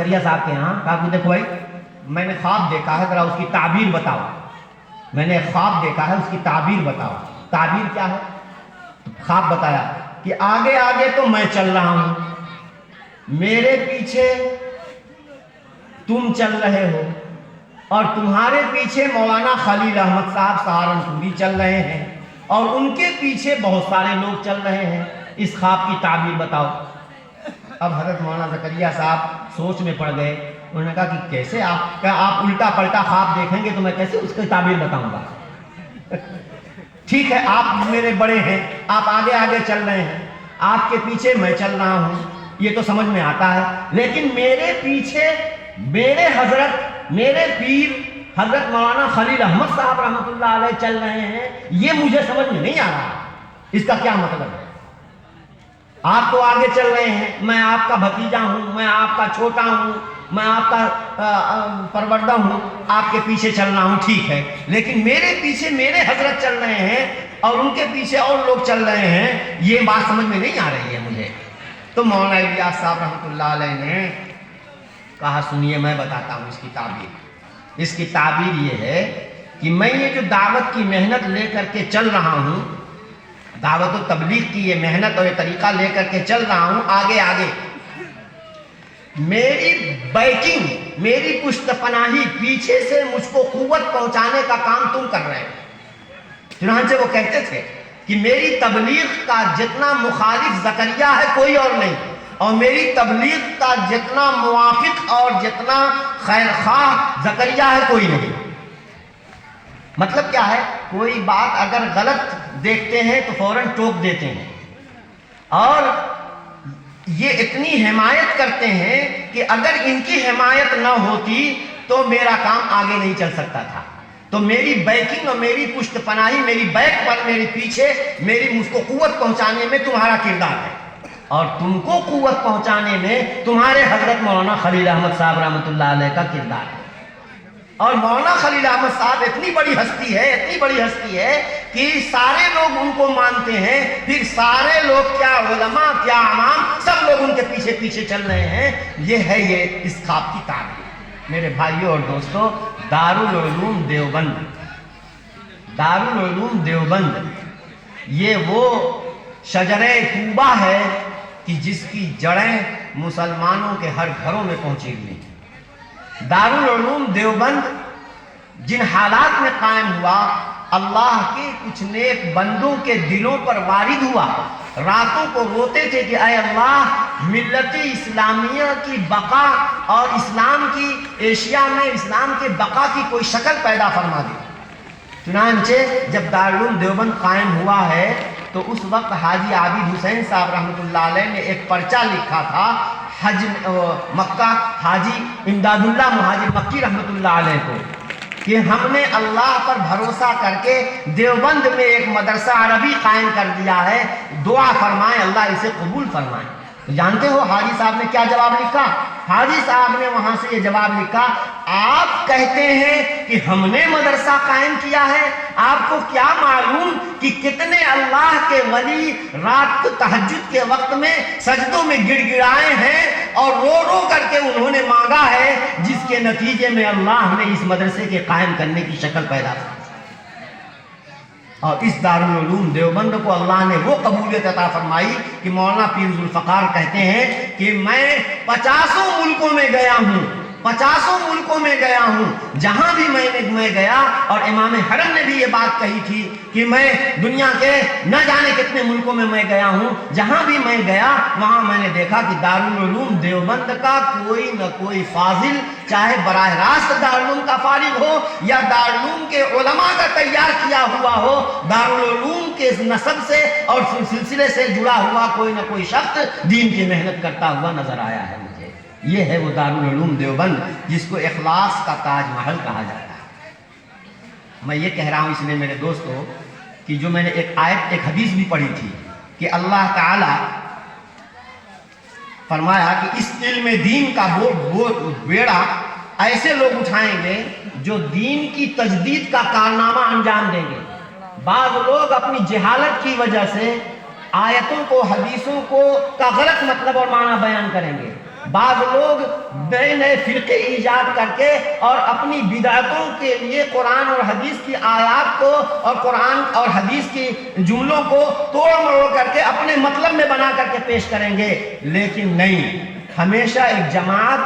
زکریا صاحب کے یہاں، کہا کہ دیکھو بھائی میں نے خواب دیکھا ہے، ذرا اس کی تعبیر بتاؤ. میں نے خواب دیکھا ہے، اس کی تعبیر بتاؤ. تعبیر کیا ہے؟ خواب بتایا کہ آگے آگے تو میں چل رہا ہوں، میرے پیچھے تم چل رہے ہو، اور تمہارے پیچھے مولانا خلیل احمد صاحب سہارنپوری چل رہے ہیں، اور ان کے پیچھے بہت سارے لوگ چل رہے ہیں. اس خواب کی تعبیر بتاؤ. اب حضرت مولانا زکریا صاحب سوچ میں پڑ گئے. انہوں نے کہا کہ کیسے آپ الٹا پلٹا خواب دیکھیں گے تو میں کیسے اس کی تعبیر بتاؤں گا. ٹھیک ہے، آپ میرے بڑے ہیں، آپ آگے آگے چل رہے ہیں، آپ کے پیچھے میں چل رہا ہوں، یہ تو سمجھ میں آتا ہے. لیکن میرے پیچھے میرے حضرت، میرے پیر حضرت مولانا خلیل احمد صاحب رحمۃ اللہ علیہ چل رہے ہیں، یہ مجھے سمجھ میں نہیں آ رہا. اس کا کیا مطلب ہے؟ آپ تو آگے چل رہے ہیں، میں آپ کا بھتیجا ہوں، میں آپ کا چھوٹا ہوں، میں آپ کا پروردہ ہوں، آپ کے پیچھے چل رہا ہوں، ٹھیک ہے، لیکن میرے پیچھے میرے حضرت چل رہے ہیں اور ان کے پیچھے اور لوگ چل رہے ہیں، یہ بات سمجھ میں نہیں آ رہی ہے مجھے. تو مولانا الیاس صاحب رحمۃ اللہ علیہ نے کہا سنیے میں بتاتا ہوں اس کی تعبیر. اس کی تعبیر یہ ہے کہ میں یہ جو دعوت کی محنت لے کر کے چل رہا ہوں، دعوت و تبلیغ کی یہ محنت اور یہ طریقہ لے کر کے چل رہا ہوں آگے آگے، میری بیکنگ، میری پشت پناہی، پیچھے سے مجھ کو قوت پہنچانے کا کام تم کر رہے ہو. چنانچہ وہ کہتے تھے کہ میری تبلیغ کا جتنا مخالف زکریا ہے کوئی اور نہیں، اور میری تبلیغ کا جتنا موافق اور جتنا خیر خواہ زکریا ہے کوئی نہیں. مطلب کیا ہے؟ کوئی بات اگر غلط دیکھتے ہیں تو فوراً ٹوک دیتے ہیں، اور یہ اتنی حمایت کرتے ہیں کہ اگر ان کی حمایت نہ ہوتی تو میرا کام آگے نہیں چل سکتا تھا. تو میری بیکنگ اور میری پشت پناہی، میری بیک پر، میرے پیچھے، مجھ کو قوت پہنچانے میں تمہارا کردار ہے، اور تم کو قوت پہنچانے میں تمہارے حضرت مولانا خلیل احمد صاحب رحمۃ اللہ علیہ کا کردار ہے. اور مولانا خلیل احمد صاحب اتنی بڑی ہستی ہے، اتنی بڑی ہستی ہے کہ سارے لوگ ان کو مانتے ہیں، پھر سارے لوگ کیا علماء کیا عوام سب لوگ ان کے پیچھے پیچھے چل رہے ہیں. یہ ہے یہ اس خواب کی تعبیر. میرے بھائیوں اور دوستوں، دارالعلوم دیوبند، دارالعلوم دیوبند یہ وہ شجرہ طوبہ ہے کہ جس کی جڑیں مسلمانوں کے ہر گھروں میں پہنچی ہوئی ہیں. دارالعلوم دیوبند جن حالات میں قائم ہوا، اللہ کے کچھ نیک بندوں کے دلوں پر وارد ہوا. راتوں کو روتے تھے کہ اے اللہ، ملت اسلامیہ کی بقا اور اسلام کی ایشیا میں اسلام کے بقا کی کوئی شکل پیدا فرما دی. چنانچہ جب دارالعلوم دیوبند قائم ہوا ہے تو اس وقت حاجی عابد حسین صاحب رحمۃ اللہ علیہ نے ایک پرچہ لکھا تھا حج مکہ، حاجی امداد اللہ مہاجر مکی رحمۃ اللہ علیہ کو، کہ ہم نے اللہ پر بھروسہ کر کے دیوبند میں ایک مدرسہ عربی قائم کر دیا ہے، دعا فرمائیں اللہ اسے قبول فرمائیں. جانتے ہو حاجی صاحب نے کیا جواب لکھا؟ حاجی صاحب نے وہاں سے یہ جواب لکھا، آپ کہتے ہیں کہ ہم نے مدرسہ قائم کیا ہے، آپ کو کیا معلوم کہ کتنے اللہ کے ولی رات کو تہجد کے وقت میں سجدوں میں گڑ گڑائے ہیں اور رو رو کر کے انہوں نے مانگا ہے، جس کے نتیجے میں اللہ نے اس مدرسے کے قائم کرنے کی شکل پیدا کی. اور اس دارالعلوم دیوبند کو اللہ نے وہ قبولیت عطا فرمائی کہ مولانا پیر ذوالفقار کہتے ہیں کہ میں 50 ملکوں میں گیا ہوں، 50 ملکوں میں گیا ہوں، جہاں بھی میں گیا، اور امام حرم نے بھی یہ بات کہی تھی کہ میں دنیا کے نہ جانے کتنے ملکوں میں گیا ہوں، جہاں بھی میں گیا وہاں میں نے دیکھا کہ دارالعلوم دیوبند کا کوئی نہ کوئی فاضل، چاہے براہ راست دارالعلوم کا فارغ ہو یا دارالعلوم کے علماء کا تیار کیا ہوا ہو، دارالعلوم کے نسب سے اور سلسلے سے جڑا ہوا کوئی نہ کوئی شخص دین کی محنت کرتا ہوا نظر آیا ہے مجھے. یہ ہے وہ دارالعلوم دیوبند جس کو اخلاص کا تاج محل کہا جاتا ہے. میں یہ کہہ رہا ہوں اس لیے میرے دوستو کہ جو میں نے ایک حدیث بھی پڑھی تھی کہ اللہ تعالی فرمایا کہ اس علم دین کا بیڑا ایسے لوگ اٹھائیں گے جو دین کی تجدید کا کارنامہ انجام دیں گے. بعض لوگ اپنی جہالت کی وجہ سے آیتوں کو، حدیثوں کو کا غلط مطلب اور معنی بیان کریں گے. بعض لوگ نئے نئے فرقے ایجاد کر کے اور اپنی بدعتوں کے لیے قرآن اور حدیث کی آیات کو اور قرآن اور حدیث کی جملوں کو توڑ مروڑ کر کے اپنے مطلب میں بنا کر کے پیش کریں گے، لیکن نہیں، ہمیشہ ایک جماعت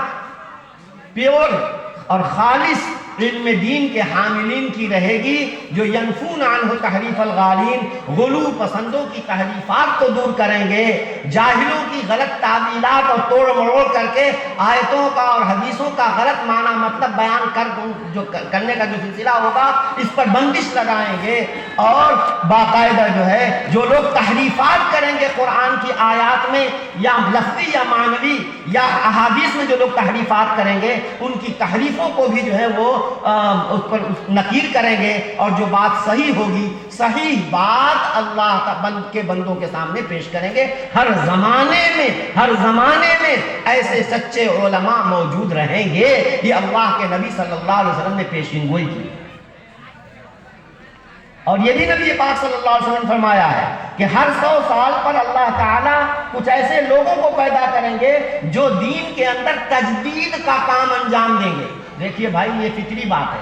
پیور اور خالص علم دین کے حاملین کی رہے گی، جو ینفون عنہ تحریف الغالین، غلو پسندوں کی تحریفات کو دور کریں گے، جاہلوں کی غلط تعویلات اور توڑ مروڑ کر کے آیتوں کا اور حدیثوں کا غلط معنی مطلب بیان کرنے کا جو سلسلہ ہوگا اس پر بندش لگائیں گے، اور باقاعدہ جو ہے جو لوگ تحریفات کریں گے قرآن کی آیات میں یا لفظی یا معنوی یا احادیث میں جو لوگ تحریفات کریں گے، ان کی تحریفوں کو بھی جو ہے وہ اس پر نکیر کریں گے، اور جو بات صحیح ہوگی، صحیح بات اللہ کے بندوں کے سامنے پیش کریں گے۔ ہر زمانے میں ایسے سچے علماء موجود رہیں گے، یہ اللہ کے نبی صلی اللہ علیہ وسلم نے پیشین گوئی کی، اور یہ بھی نبی پاک صلی اللہ علیہ وسلم نے فرمایا ہے کہ ہر 100 سال پر اللہ تعالیٰ کچھ ایسے لوگوں کو پیدا کریں گے جو دین کے اندر تجدید کا کام انجام دیں گے۔ دیکھیے بھائی، یہ فطری بات ہے،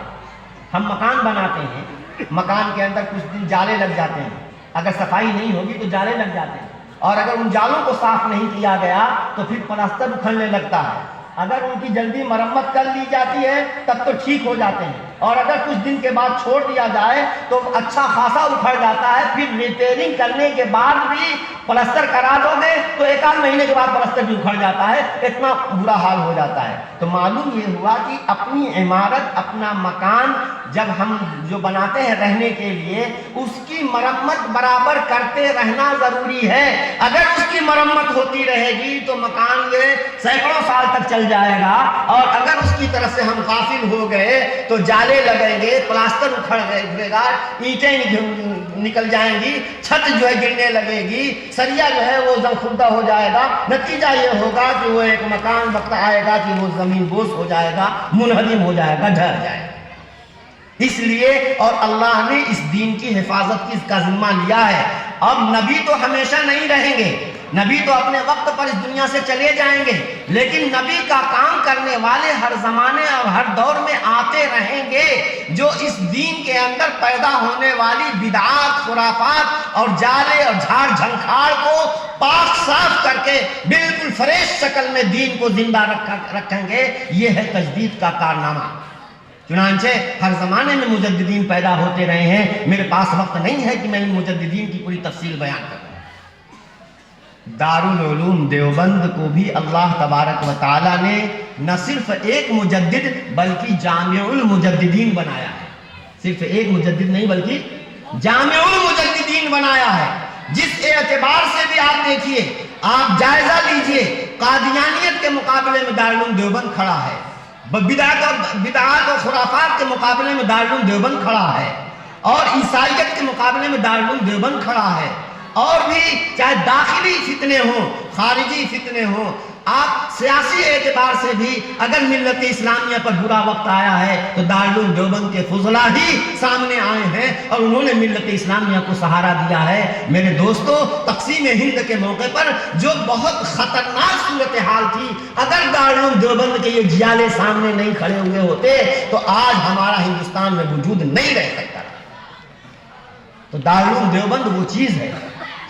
ہم مکان بناتے ہیں، مکان کے اندر کچھ دن جالے لگ جاتے ہیں، اگر صفائی نہیں ہوگی تو جالے لگ جاتے ہیں، اور اگر ان جالوں کو صاف نہیں کیا گیا تو پھر پلستر اکھڑنے لگتا ہے، اگر ان کی جلدی مرمت کر لی جاتی ہے تب تو ٹھیک ہو جاتے ہیں، اور اگر کچھ دن کے بعد چھوڑ دیا جائے تو اچھا خاصا اکھڑ جاتا ہے، پھر ریپیئرنگ کرنے کے بعد بھی پلستر کرا دو گے تو 1 مہینے کے بعد پلستر بھی اکھڑ جاتا ہے، اتنا برا حال ہو جاتا ہے۔ تو معلوم یہ ہوا کہ اپنی عمارت، اپنا مکان جب ہم جو بناتے ہیں رہنے کے لیے، اس کی مرمت برابر کرتے رہنا ضروری ہے۔ اگر اس کی مرمت ہوتی رہے گی تو مکان یہ سینکڑوں سال تک چل جائے گا، اور اگر اس کی طرف سے ہم غافل ہو گئے تو جالے لگیں گے، پلاسٹر اکھڑ گا، اینٹیں نکل جائیں گی، چھت جو ہے گرنے لگے گی، سریا جو ہے وہ زمخردہ ہو جائے گا، نتیجہ یہ ہوگا کہ وہ ایک مکان وقت آئے گا کہ وہ زمین بوس ہو جائے گا، منہدم ہو جائے گا، ڈھر جائے گا۔ اس لیے اور اللہ نے اس دین کی حفاظت کا ذمہ لیا ہے۔ اب نبی تو ہمیشہ نہیں رہیں گے، نبی تو اپنے وقت پر اس دنیا سے چلے جائیں گے، لیکن نبی کا کام کرنے والے ہر زمانے اور ہر دور میں آتے رہیں گے، جو اس دین کے اندر پیدا ہونے والی بدعات، خرافات اور جالے اور جھاڑ جھنکھاڑ کو پاک صاف کر کے بالکل فریش شکل میں دین کو زندہ رکھیں گے۔ یہ ہے تجدید کا کارنامہ۔ چنانچہ ہر زمانے میں مجددین پیدا ہوتے رہے ہیں، میرے پاس وقت نہیں ہے کہ میں ان مجددین کی پوری تفصیل بیان کروں۔ دارالعلوم دیوبند کو بھی اللہ تبارک و تعالیٰ نے نہ صرف ایک مجدد بلکہ جامع المجددین بنایا ہے، صرف ایک مجدد نہیں بلکہ جامع المجددین بنایا ہے۔ جس اعتبار سے بھی آپ دیکھیے، آپ جائزہ لیجئے، قادیانیت کے مقابلے میں دارالعلوم دیوبند کھڑا ہے، بدعات اور خرافات کے مقابلے میں دارالعلوم دیوبند کھڑا ہے، اور عیسائیت کے مقابلے میں دارالعلوم دیوبند کھڑا ہے، اور بھی چاہے داخلی فتنے ہوں، خارجی فتنے ہوں، آپ سیاسی اعتبار سے بھی اگر ملت اسلامیہ پر برا وقت آیا ہے تو دارالعلوم دیوبند کے فضلاء ہی سامنے آئے ہیں اور انہوں نے ملت اسلامیہ کو سہارا دیا ہے۔ میرے دوستو، تقسیم ہند کے موقع پر جو بہت خطرناک صورتحال تھی، اگر دارالعلوم دیوبند کے یہ جیالے سامنے نہیں کھڑے ہوئے ہوتے تو آج ہمارا ہندوستان میں وجود نہیں رہ سکتا۔ تو دارالعلوم دیوبند وہ چیز ہے،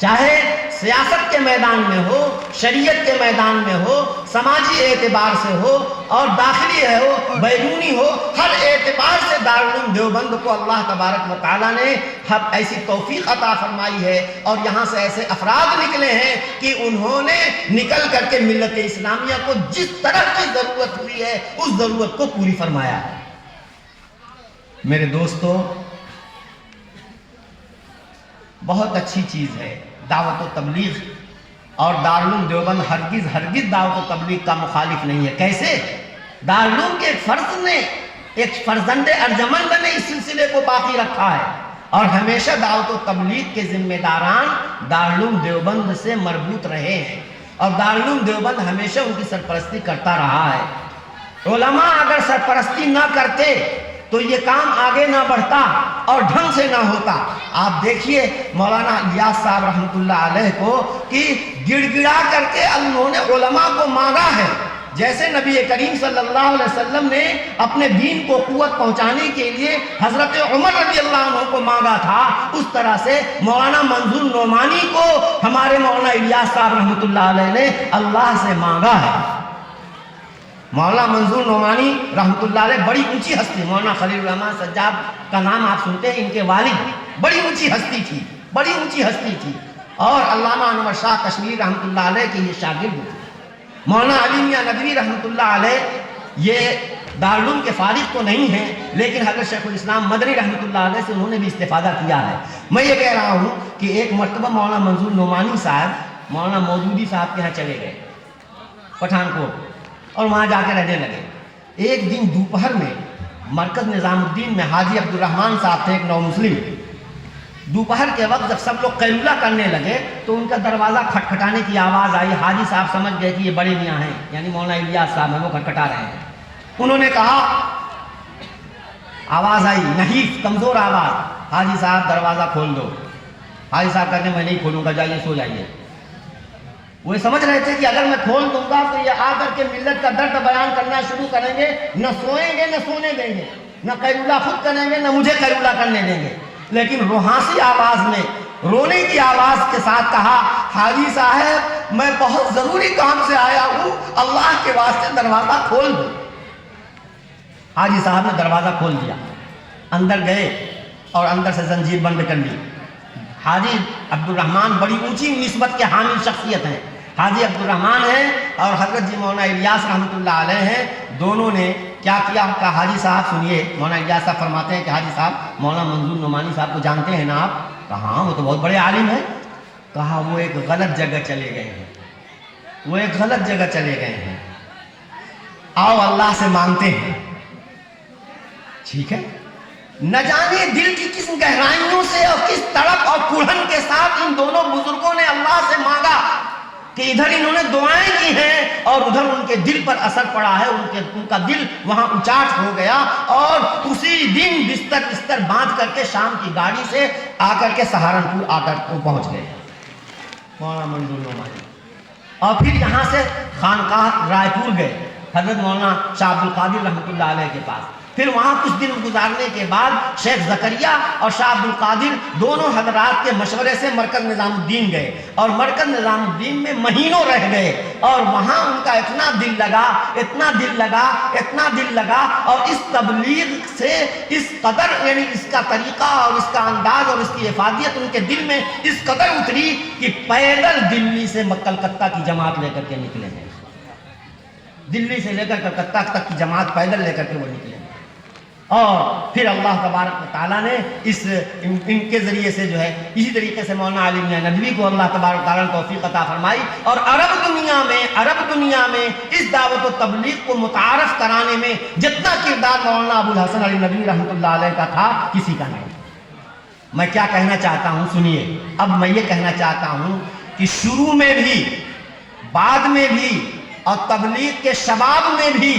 چاہے سیاست کے میدان میں ہو، شریعت کے میدان میں ہو، سماجی اعتبار سے ہو، اور داخلی ہو، بیرونی ہو، ہر اعتبار سے دارالعلوم دیوبند کو اللہ تبارک و تعالیٰ نے ایسی توفیق عطا فرمائی ہے، اور یہاں سے ایسے افراد نکلے ہیں کہ انہوں نے نکل کر کے ملت اسلامیہ کو جس طرح کی ضرورت ہوئی ہے اس ضرورت کو پوری فرمایا ہے۔ میرے دوستو، بہت اچھی چیز ہے دعوت و تبلیغ، اور دارالعلوم دیوبند ہرگز دعوت و تبلیغ کا مخالف نہیں ہے۔ کیسے؟ دارالعلوم کے ایک فرد نے، ایک فرزند ارجمند نے اس سلسلے کو باقی رکھا ہے، اور ہمیشہ دعوت و تبلیغ کے ذمہ داران دارالعلوم دیوبند سے مربوط رہے ہیں، اور دارالعلوم دیوبند ہمیشہ ان کی سرپرستی کرتا رہا ہے۔ علماء اگر سرپرستی نہ کرتے تو یہ کام آگے نہ بڑھتا اور ڈھنگ سے نہ ہوتا۔ آپ دیکھیے مولانا الیاس صاحب رحمۃ اللہ علیہ کو کہ گڑ گڑا کر کے انہوں نے علماء کو مانگا ہے، جیسے نبی کریم صلی اللہ علیہ وسلم نے اپنے دین کو قوت پہنچانے کے لیے حضرت عمر رضی اللہ عنہ کو مانگا تھا، اس طرح سے مولانا منظور نعمانی کو ہمارے مولانا الیاس صاحب رحمۃ اللہ علیہ نے اللہ سے مانگا ہے۔ مولانا منظور نعمانی رحمۃ اللہ علیہ بڑی اونچی ہستی، مولانا خلیل الرحمن سجاد کا نام آپ سنتے ہیں، ان کے والد بڑی اونچی ہستی تھی، بڑی اونچی ہستی تھی، اور علامہ انور شاہ کشمیری رحمۃ اللہ علیہ کے یہ شاگرد تھے۔ مولانا علی میاں ندوی رحمۃ اللہ علیہ یہ دارالعلوم کے فارغ تو نہیں ہیں، لیکن حضرت شیخ الاسلام مدنی رحمۃ اللہ علیہ سے انہوں نے بھی استفادہ کیا ہے۔ میں یہ کہہ رہا ہوں کہ ایک مرتبہ مولانا منظور نعمانی صاحب مولانا مودودی صاحب کے یہاں چلے گئے پٹھان کوٹ، اور وہاں جا کے رہنے لگے۔ ایک دن دوپہر میں مرکز نظام الدین میں حاجی عبد الرحمن صاحب تھے، ایک نو مسلم۔ دوپہر کے وقت جب سب لوگ قیلولہ کرنے لگے تو ان کا دروازہ کھٹکھٹانے کی آواز آئی۔ حاجی صاحب سمجھ گئے کہ یہ بڑے میاں ہیں، یعنی مولانا الیاس صاحب ہیں، وہ کھٹکھٹا رہے ہیں۔ انہوں نے کہا، آواز آئی نحیف کمزور آواز، حاجی صاحب دروازہ کھول دو۔ حاجی صاحب کہتے ہیں میں نہیں کھولوں گا، جائیے سو جائیے۔ وہ سمجھ رہے تھے کہ اگر میں کھول دوں گا تو یہ آ کر کے ملت کا درد بیان کرنا شروع کریں گے، نہ سوئیں گے نہ سونے دیں گے، نہ قیلولہ خود کریں گے نہ مجھے قیلولہ کرنے دیں گے۔ لیکن روحانسی آواز میں، رونے کی آواز کے ساتھ کہا، حاجی صاحب میں بہت ضروری کام سے آیا ہوں، اللہ کے واسطے دروازہ کھول دو۔ حاجی صاحب نے دروازہ کھول دیا، اندر گئے اور اندر سے زنجیر بند کر لی۔ حاجی عبد الرحمن بڑی اونچی نسبت کے حامل شخصیت ہیں، حاجی عبد الرحمن ہیں اور حضرت جی مولانا الیاس رحمۃ اللہ علیہ ہیں۔ دونوں نے کیا کیا؟ کہا حاجی صاحب سنیے، مولانا الیاس صاحب فرماتے ہیں کہ حاجی صاحب مولانا منظور نعمانی صاحب کو جانتے ہیں نا آپ؟ کہا ہاں وہ تو بہت بڑے عالم ہیں۔ کہا وہ ایک غلط جگہ چلے گئے ہیں، وہ ایک غلط جگہ چلے گئے ہیں، آؤ اللہ سے مانگتے ہیں۔ ٹھیک ہے، نہ جانے دل کی کس گہرائیوں سے اور کس تڑپ اور کڑھن کے ساتھ ان دونوں بزرگوں نے اللہ سے مانگا کہ ادھر انہوں نے دعائیں کی ہیں اور ادھر ان کے دل پر اثر پڑا ہے، ان کا دل وہاں اچاٹ ہو گیا، اور اسی دن بستر باندھ کر کے شام کی گاڑی سے آ کر کے سہارنپور آ کر پہنچ گئے مولانا منظور نعمانی۔ اور پھر یہاں سے خانقاہ رائے پور گئے حضرت مولانا شاہ عبد القادر رحمۃ اللہ علیہ کے پاس۔ پھر وہاں کچھ دن گزارنے کے بعد شیخ زکریا اور شاہ عبد القادر دونوں حضرات کے مشورے سے مرکز نظام الدین گئے، اور مرکز نظام الدین میں مہینوں رہ گئے، اور وہاں ان کا اتنا دل لگا، اتنا دل لگا، اتنا دل لگا، اور اس تبلیغ سے اس قدر، یعنی اس کا طریقہ اور اس کا انداز اور اس کی افادیت ان کے دل میں اس قدر اتری کہ پیدل دلی سے کلکتہ کی جماعت لے کر کے نکلے ہیں، دلی سے لے کر کلکتہ تک کی جماعت پیدل لے کر کے وہ نکلے۔ اور پھر اللہ تبارک و تعالیٰ نے ان کے ذریعے سے جو ہے اسی طریقے سے مولانا علی میاں ندوی کو اللہ تبارک و تعالیٰ نے توفیق عطا فرمائی، اور عرب دنیا میں اس دعوت و تبلیغ کو متعارف کرانے میں جتنا کردار مولانا ابو الحسن علی ندوی رحمۃ اللہ علیہ کا تھا، کسی کا نہیں۔ میں کیا کہنا چاہتا ہوں سنیے، اب میں یہ کہنا چاہتا ہوں کہ شروع میں بھی، بعد میں بھی، اور تبلیغ کے شباب میں بھی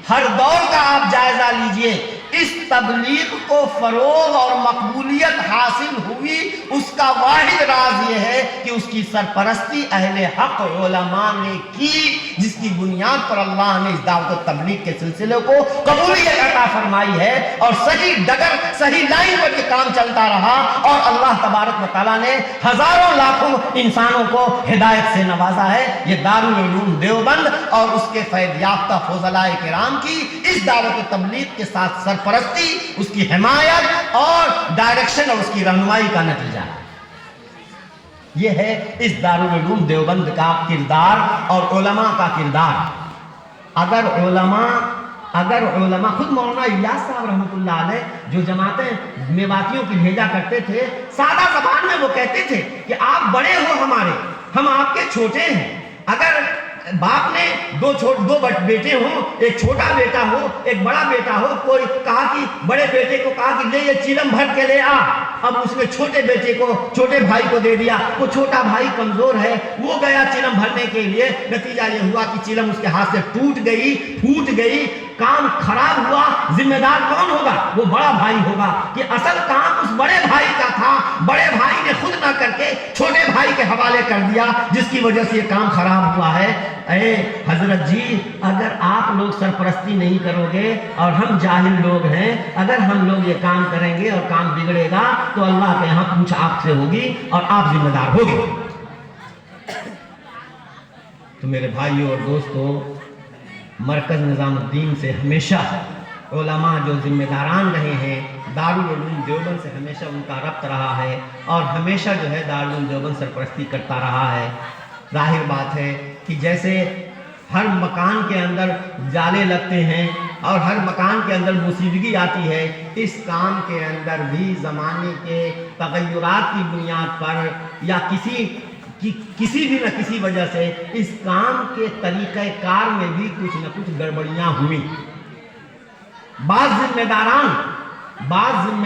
ہر دور کا آپ جائزہ لیجئے، اس تبلیغ کو فروغ اور مقبولیت حاصل ہوئی، اس کا واحد راز یہ ہے کہ اس کی سرپرستی اہل حق علماء نے کی، جس کی بنیاد پر اللہ نے اس دعوت و تبلیغ کے سلسلے کو قبولیت عطا فرمائی ہے، اور صحیح ڈگر صحیح لائن پر یہ کام چلتا رہا، اور اللہ تبارک و تعالیٰ نے ہزاروں لاکھوں انسانوں کو ہدایت سے نوازا ہے۔ یہ دارالعلوم دیوبند اور اس کے فیض یافتہ فضلاء کرام کی اس دعوت و تبلیغ کے ساتھ سرپرستی، اس کی حمایت اور ڈائریکشن اور اس کی رہنمائی کا نتیجہ ہے۔ یہ ہے اس دارالعلوم دیوبند کا کردار اور علماء کا کردار۔ اگر علماء خود مولانا الیاس صاحب رحمۃ اللہ علیہ جو جماعتیں میواتیوں کی بھیجا کرتے تھے، سادہ زبان میں وہ کہتے تھے کہ آپ بڑے ہو ہمارے، ہم آپ کے چھوٹے ہیں۔ اگر باپ نے دو بیٹے ہوں، ایک چھوٹا بیٹا ہو ایک بڑا بیٹا ہو، کوئی کہا کہ بڑے بیٹے کو کہا کہ لے یہ چیلم بھر کے لے آ، اب اس نے چھوٹے بیٹے کو، چھوٹے بھائی کو دے دیا، وہ چھوٹا بھائی کمزور ہے، وہ گیا چیلم بھرنے کے لیے، نتیجہ یہ ہوا کہ چیلم اس کے ہاتھ سے ٹوٹ گئی، پھوٹ گئی، کام خراب ہوا، ذمہ دار کون ہوگا؟ وہ بڑا بھائی ہوگا، کہ اصل کام اس بڑے بھائی کا تھا، بڑے بھائی نے خود نہ کر کے چھوٹے بھائی کے حوالے کر دیا، جس کی وجہ سے یہ کام خراب ہوا ہے۔ اے حضرت جی، اگر آپ لوگ سرپرستی نہیں کرو گے اور ہم جاہل لوگ ہیں، اگر ہم لوگ یہ کام کریں گے اور کام بگڑے گا تو اللہ کے یہاں پوچھ آپ سے ہوگی اور آپ ذمہ دار ہوگے۔ تو میرے بھائیوں اور دوستوں، مرکز نظام الدین سے ہمیشہ علماء جو ذمہ داران رہے ہیں، دارالعلوم دیوبند سے ہمیشہ ان کا ربط رہا ہے اور ہمیشہ جو ہے دارالعلوم دیوبند سرپرستی کرتا رہا ہے۔ ظاہر بات ہے کہ جیسے ہر مکان کے اندر جالے لگتے ہیں اور ہر مکان کے اندر موسیقی آتی ہے، اس کام کے اندر بھی زمانے کے تغیرات کی بنیاد پر یا کسی بھی نہ کسی وجہ سے اس کام کے طریقہ کار میں بھی کچھ نہ کچھ گڑبڑیاں ہوئی۔ بعض ذمہ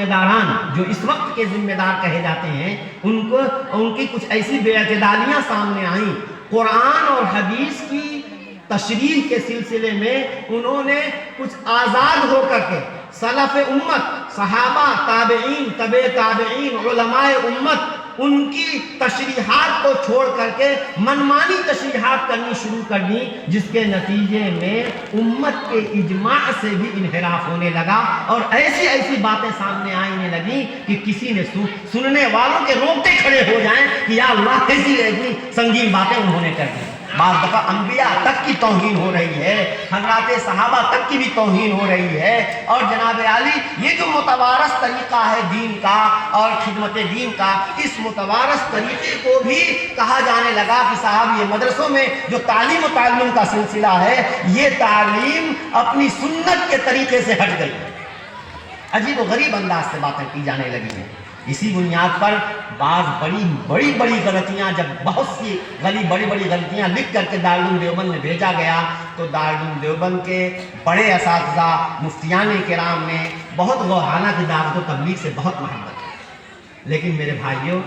داران جو اس وقت کے ذمہ دار کہے جاتے ہیں، ان کی کچھ ایسی بے اعتدالیاں سامنے آئیں۔ قرآن اور حدیث کی تشریح کے سلسلے میں انہوں نے کچھ آزاد ہو کر کے سلف امت، صحابہ، تابعین، تبع تابعین، علماء امت، ان کی تشریحات کو چھوڑ کر کے منمانی تشریحات کرنی شروع کر دی، جس کے نتیجے میں امت کے اجماع سے بھی انحراف ہونے لگا اور ایسی باتیں سامنے آنے لگیں کہ کسی نے سننے والوں کے روکتے کھڑے ہو جائیں کہ یا اللہ ایسی سنگین باتیں انہوں نے کر دی۔ بعض دفعہ انبیاء تک کی توہین ہو رہی ہے، حضرات صحابہ تک کی بھی توہین ہو رہی ہے، اور جناب عالی یہ جو متوارث طریقہ ہے دین کا اور خدمت دین کا، اس متوارث طریقے کو بھی کہا جانے لگا کہ صاحب یہ مدرسوں میں جو تعلیم و تعلم کا سلسلہ ہے، یہ تعلیم اپنی سنت کے طریقے سے ہٹ گئی۔ عجیب و غریب انداز سے باتیں کی جانے لگی ہیں۔ اسی بنیاد پر بعض بڑی غلطیاں، جب بہت سی بڑی غلطیاں لکھ کر کے دارالعلوم دیوبند میں بھیجا گیا تو دارالعلوم دیوبند کے بڑے اساتذہ مفتیان کرام نے بہت وہ، حالانکہ دعوت و تبلیغ سے بہت محبت ہے، لیکن میرے بھائیوں،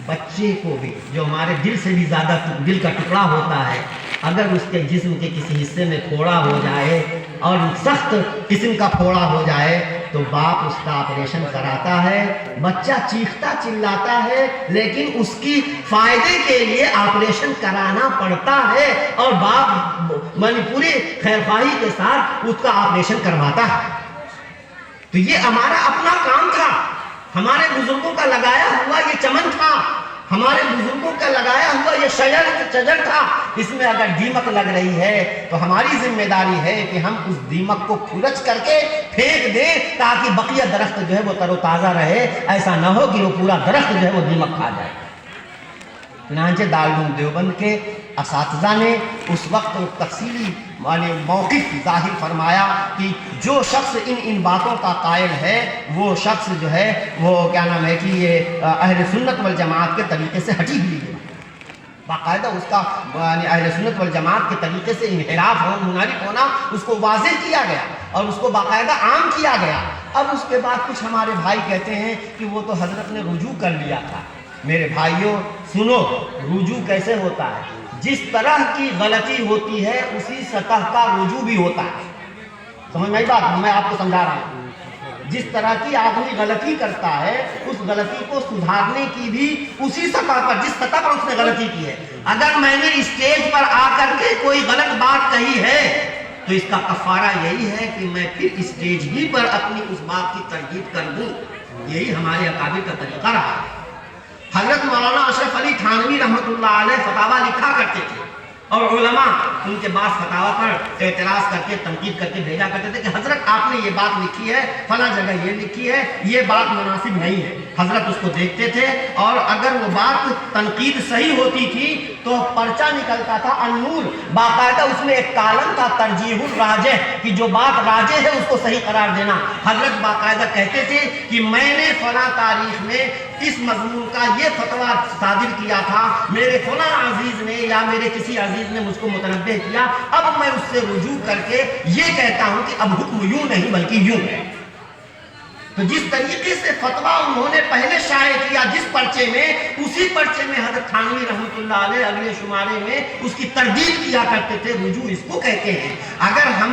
بچے کو بھی جو ہمارے دل سے بھی زیادہ دل کا ٹکڑا ہوتا ہے، اگر اس کے جسم کے کسی حصے میں پھوڑا ہو جائے اور سخت قسم کا پھوڑا ہو جائے تو باپ اس کا آپریشن کراتا ہے، بچہ چیختا چلاتا ہے، لیکن اس کی فائدے کے لیے آپریشن کرانا پڑتا ہے اور باپ پوری خیرخواہی کے ساتھ اس کا آپریشن کرواتا ہے۔ تو یہ ہمارا اپنا کام تھا، ہمارے بزرگوں کا لگایا ہوا یہ چمن تھا، ہمارے بزرگوں کا لگایا ہوا یہ شجر تھا۔ اس میں اگر دیمک لگ رہی ہے تو ہماری ذمہ داری ہے کہ ہم اس دیمک کو کھرچ کر کے پھینک دیں تاکہ بقیہ درخت جو ہے وہ تر و تازہ رہے، ایسا نہ ہو کہ وہ پورا درخت جو ہے وہ دیمک کھا جائے۔ چنانچہ دارالعلوم دیوبند کے اساتذہ نے اس وقت تفصیلی موقف ظاہر فرمایا کہ جو شخص ان باتوں کا قائل ہے وہ شخص جو ہے وہ کیا نام ہے کہ یہ اہل سنت والجماعت کے طریقے سے ہٹی ہوئی ہے، باقاعدہ اس کا اہل سنت والجماعت کے طریقے سے انحراف منحرف ہونا اس کو واضح کیا گیا اور اس کو باقاعدہ عام کیا گیا۔ اب اس کے بعد کچھ ہمارے بھائی کہتے ہیں کہ وہ تو حضرت نے رجوع کر لیا تھا۔ میرے بھائیوں سنو، رجوع کیسے ہوتا ہے؟ جس طرح کی غلطی ہوتی ہے اسی سطح کا رجوع بھی ہوتا ہے۔ سمجھ میں آئی بات؟ میں آپ کو سمجھا رہا ہوں، جس طرح کی آدمی غلطی کرتا ہے اس غلطی کو سدھارنے کی بھی اسی سطح پر، جس سطح پر اس نے غلطی کی ہے۔ اگر میں نے اسٹیج پر آ کر کے کوئی غلط بات کہی ہے تو اس کا کفارہ یہی ہے کہ میں پھر اسٹیج ہی پر اپنی اس بات کی تردید کر دوں۔ یہی ہمارے اکابر کا طریقہ رہا ہے۔ حضرت مولانا اشرف علی تھانوی رحمۃ اللہ علیہ فتاویٰ لکھا کرتے تھے اور علماء ان کے بعض فتاویٰ پر اعتراض کر کے تنقید کر کے بھیجا کرتے تھے کہ حضرت آپ نے یہ بات لکھی ہے، فلاں جگہ یہ لکھی ہے، یہ بات مناسب نہیں ہے۔ حضرت اس کو دیکھتے تھے اور اگر وہ بات تنقید صحیح ہوتی تھی تو پرچہ نکلتا تھا النور، باقاعدہ اس میں ایک کالم تھا ترجیح الراجح، کہ جو بات راجح ہے اس کو صحیح قرار دینا۔ حضرت باقاعدہ کہتے تھے کہ میں نے فلاں تاریخ میں اس مضمون کا یہ فتویٰ صادر کیا تھا، میرے فلاں عزیز نے یا میرے کسی عزیز نے مجھ کو متنبہ کیا، اب میں اس سے رجوع کر کے یہ کہتا ہوں کہ اب حکم یوں نہیں بلکہ یوں ہے۔ تو جس طریقے سے فتویٰ انہوں نے پہلے شائع کیا جس پرچے میں، اسی پرچے میں حضرت تھانوی رحمۃ اللہ علیہ اگلے شمارے میں اس کی تردید کیا کرتے تھے۔ رجوع اس کو کہتے ہیں۔ اگر ہم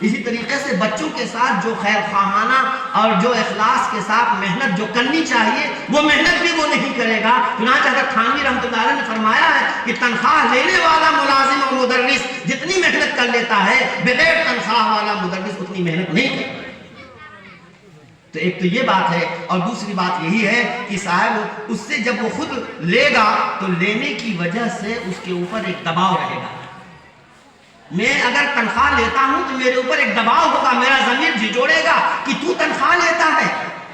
اسی طریقے سے بچوں کے ساتھ جو خیر خواہانہ اور جو اخلاص کے ساتھ محنت جو کرنی چاہیے وہ محنت بھی وہ نہیں کرے گا۔ چنانچہ حضرت تھانوی رحمۃ اللہ علیہ نے فرمایا ہے کہ تنخواہ لینے والا ملازم اور مدرس جتنی محنت کر لیتا ہے، بغیر تنخواہ والا مدرس اتنی محنت نہیں کرتا۔ تو ایک تو یہ بات ہے، اور دوسری بات یہی ہے کہ صاحب اس سے جب وہ خود لے گا تو لینے کی وجہ سے اس کے اوپر ایک دباؤ رہے گا۔ میں اگر تنخواہ لیتا ہوں تو میرے اوپر ایک دباؤ ہوگا، میرا ضمیر جھنجھوڑے گا کہ تو تنخواہ لیتا ہے،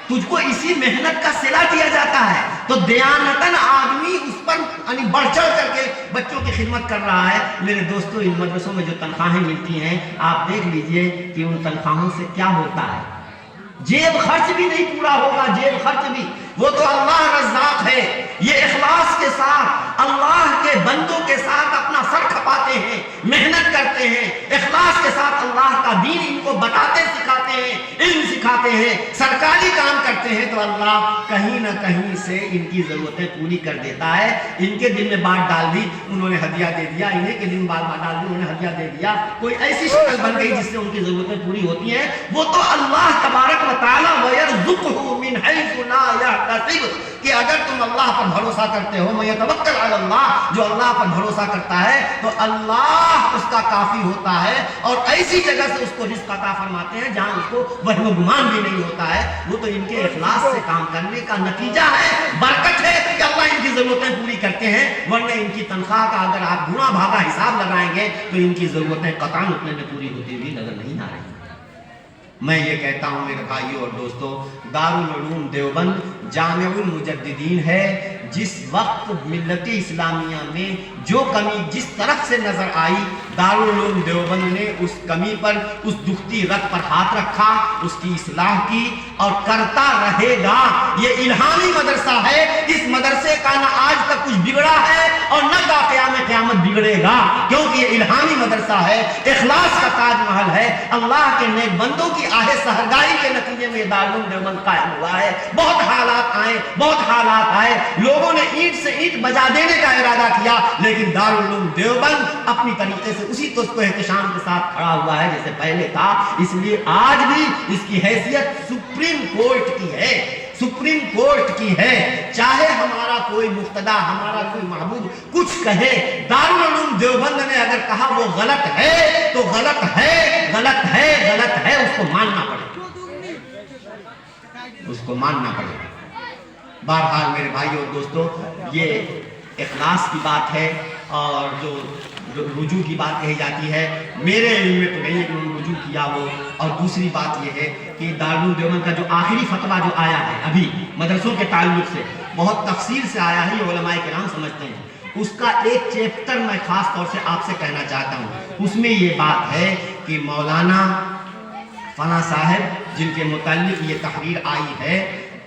تجھ کو اسی محنت کا صلہ دیا جاتا ہے۔ تو دیانتاً آدمی اس پر یعنی بڑھ چڑھ کر کے بچوں کی خدمت کر رہا ہے۔ میرے دوستوں، ان مدرسوں میں جو تنخواہیں ملتی ہیں آپ دیکھ لیجئے کہ ان تنخواہوں سے کیا ہوتا ہے۔ جیب خرچ بھی نہیں پورا ہوگا، جیب خرچ بھی، وہ تو اللہ رزاق ہے۔ یہ اخلاص کے ساتھ اللہ کے بندوں کے ساتھ اپنا سر کھپاتے ہیں، محنت کرتے ہیں، اخلاص کے ساتھ اللہ کا دین ان کو بتاتے سکھاتے ہیں، علم سکھاتے ہیں، سرکاری کام کرتے ہیں، تو اللہ کہیں نہ کہیں سے ان کی ضرورتیں پوری کر دیتا ہے۔ ان کے دل میں بات ڈال دی، انہوں نے ہدیہ دے دیا، انہیں کے دل میں بات ڈال دی، انہوں نے ہدیہ دے دیا، کوئی ایسی شکل بن گئی جس سے ان کی ضرورتیں پوری ہوتی ہیں۔ وہ تو اللہ تبارک و تعالی وَيَرْزُقْهُ مِنْ حَيْثُ لَا يَحْتَسِبُ، کہ اگر تم اللہ پر بھروسہ کرتے ہو، میں یتوکل علی اللہ، جو اللہ پر بھروسہ کرتا ہے تو اللہ اس کا کافی ہوتا ہے، اور ایسی جگہ سے اس کو رزق عطا فرماتے ہیں جہاں اس کو وہم و گمان بھی نہیں ہوتا ہے۔ وہ تو ان کے اخلاص سے کام کرنے کا نتیجہ ہے، برکت ہے کہ اللہ ان کی ضرورتیں پوری کرتے ہیں، ورنہ ان کی تنخواہ کا اگر آپ گنا بھاگا حساب لگائیں گے تو ان کی ضرورتیں قطعاً اتنے میں پوری ہوتی ہوئی نظر نہیں آ رہی۔ میں یہ کہتا ہوں میرے بھائیوں اور دوستوں، دارالعلوم دیوبند جامع المجددین ہے۔ جس وقت ملت اسلامیہ میں جو کمی جس طرف سے نظر آئی، دارالعلوم دیوبند نے اس کمی پر، اس دکھتی رگ پر ہاتھ رکھا، اس کی اصلاح کی اور کرتا رہے گا۔ یہ الہامی مدرسہ ہے، اس مدرسے کا نہ آج تک کچھ بگڑا ہے اور نہ قیامت بگڑے گا، کیونکہ یہ الہامی مدرسہ ہے، اخلاص کا تاج محل ہے۔ اللہ کے نیک بندوں کی آہ سحرگاہی کے نتیجے میں دارالعلوم دیوبند قائم ہوا ہے۔ بہت حالات آئے، لوگوں نے اینٹ سے اینٹ بجا دینے کا ارادہ کیا، لیکن دارالعلوم دیوبند اپنی طریقے سے اسی تو اس کو احتشام کے ساتھ کھڑا ہوا ہے جیسے پہلے تھا۔ اس لیے آج بھی اس کی حیثیت سپریم کورٹ کی ہے، سپریم کورٹ کی ہے۔ چاہے ہمارا کوئی مقتدا، ہمارا کوئی محبوب کچھ کہے، دارالعلوم دیوبند نے اگر کہا وہ غلط ہے تو غلط ہے، غلط ہے، غلط ہے، اس کو ماننا پڑے، اس کو ماننا پڑے۔ بہرحال میرے بھائیوں اور دوستوں، یہ اخلاص کی بات ہے، اور جو رجوع کی بات کہی جاتی ہے، میرے علم میں تو نہیں ہے کہ انہوں نے رجوع کیا وہ۔ اور دوسری بات یہ ہے کہ دارالعلوم دیوبند کا جو آخری فتویٰ جو آیا ہے ابھی مدرسوں کے تعلق سے، بہت تفصیل سے آیا ہے، یہ علماء کرام سمجھتے ہیں۔ اس کا ایک چیپٹر میں خاص طور سے آپ سے کہنا چاہتا ہوں، اس میں یہ بات ہے کہ مولانا فلاں صاحب جن کے متعلق یہ تحریر آئی ہے،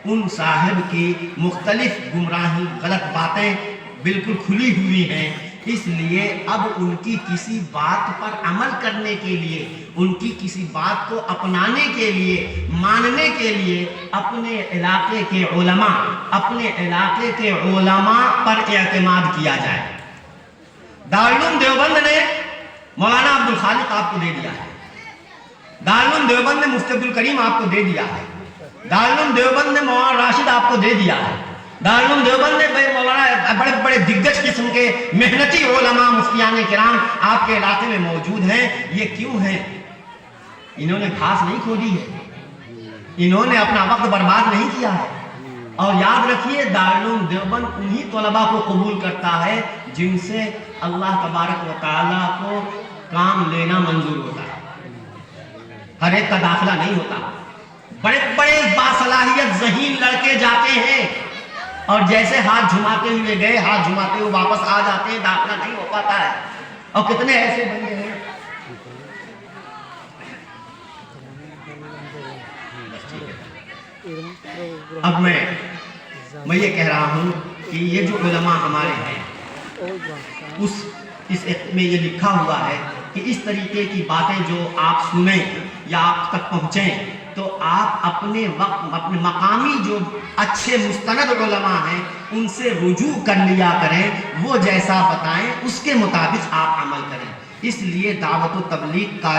ان صاحب کی مختلف گمراہی، غلط باتیں بالکل کھلی ہوئی ہیں، اس لیے اب ان کی کسی بات پر عمل کرنے کے لیے، ان کی کسی بات کو اپنانے کے لیے، ماننے کے لیے اپنے علاقے کے علماء پر اعتماد کیا جائے۔ دارالعلوم دیوبند نے مولانا عبد الخالق آپ کو دے دیا ہے، دارالعلوم دیوبند نے مفتی عبدالکریم آپ کو دے دیا ہے، دارالعلوم دیوبند نے مولانا راشد آپ کو دے دیا ہے، دارالعلوم دیوبند نے مولانا بڑے بڑے دگج قسم کے محنتی علماء مفتیان کرام آپ کے علاقے میں موجود ہیں۔ یہ کیوں ہیں؟ انہوں نے گھاس نہیں کھودی ہے، انہوں نے اپنا وقت برباد نہیں کیا ہے۔ اور یاد رکھیے، دارالعلوم دیوبند انہی طلباء کو قبول کرتا ہے جن سے اللہ تبارک و تعالیٰ کو کام لینا منظور ہوتا ہے، ہر ایک کا داخلہ نہیں ہوتا۔ بڑے بڑے باصلاحیت ذہین لڑکے جاتے ہیں اور جیسے ہاتھ جھماتے ہوئے گئے، ہاتھ جھماتے ہوئے واپس آ جاتے ہیں، داخلہ نہیں ہو پاتا ہے۔ اور کتنے ایسے بندے ہیں۔ اب میں یہ کہہ رہا ہوں کہ یہ جو علماء ہمارے ہیں، اس میں یہ لکھا ہوا ہے کہ اس طریقے کی باتیں جو آپ سنیں یا آپ تک پہنچیں تو آپ اپنے وقت، اپنے مقامی جو اچھے مستند علماء ہیں ان سے رجوع کر لیا کریں، وہ جیسا بتائیں اس کے مطابق آپ عمل کریں۔ اس لیے دعوت و تبلیغ کا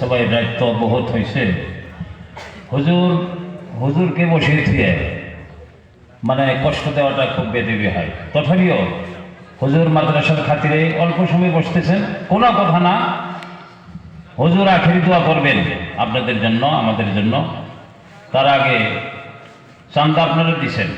সবাই দায়িত্ব বহুত হয়েছে। হুজুরকে বসিয়ে দিয়ে মানে কষ্ট দেওয়াটা খুব বেদবি হয়, তথাপিও হুজুর মাদ্রাসার খাতিরে অল্প সময় বসতেছেন, কোনো কথা না, হুজুর আখেরি দোয়া করবেন আপনাদের জন্য আমাদের জন্য। তার আগে চান্দা আপনারা দিচ্ছেন।